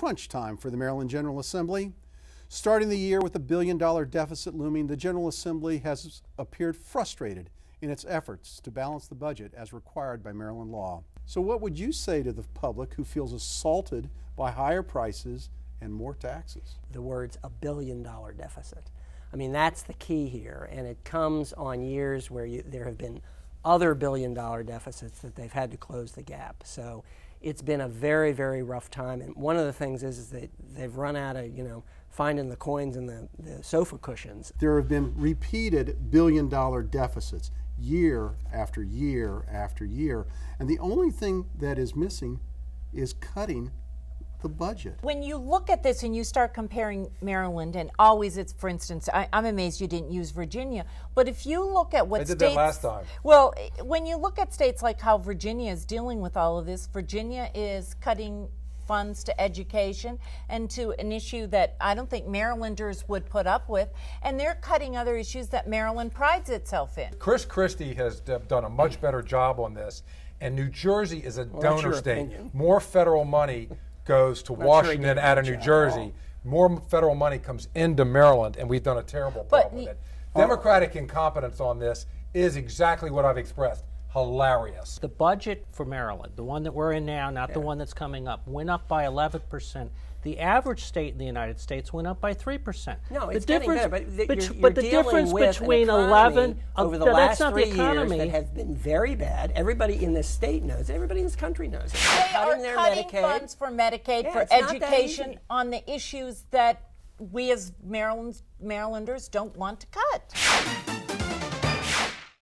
crunch time for the Maryland General Assembly. Starting the year with a $1 billion deficit looming, the General Assembly has appeared frustrated in its efforts to balance the budget as required by Maryland law. So what would you say to the public who feels assaulted by higher prices and more taxes? The words $1 billion deficit. I mean, that's the key here, and it comes on years where there have been other $1 billion deficits that they've had to close the gap. So it's been a very, very rough time, and one of the things is that they've run out of, finding the coins in the sofa cushions. There have been repeated $1 billion deficits year after year after year, and the only thing that is missing is cutting the budget. When you look at this and you start comparing Maryland, and always it's, for instance, I'm amazed you didn't use Virginia, but if you look at what states... I did that last time. Well, when you look at states like how Virginia is dealing with all of this, Virginia is cutting funds to education and to an issue that I don't think Marylanders would put up with, and they're cutting other issues that Maryland prides itself in. Chris Christie has done a much better job on this, and New Jersey is a donor state. More federal money goes to Washington out of New Jersey. More federal money comes into Maryland, and we've done a terrible job with it. Democratic incompetence on this is exactly what I've expressed. Hilarious. The budget for Maryland, the one that we're in now, not the one that's coming up, went up by 11%. The average state in the United States went up by 3%. No, it's getting better, but the difference between 11 over the last 3 years that has been very bad. Everybody in this state knows. Everybody in this country knows. They are cutting funds for Medicaid, for education, on the issues that we as Marylanders don't want to cut.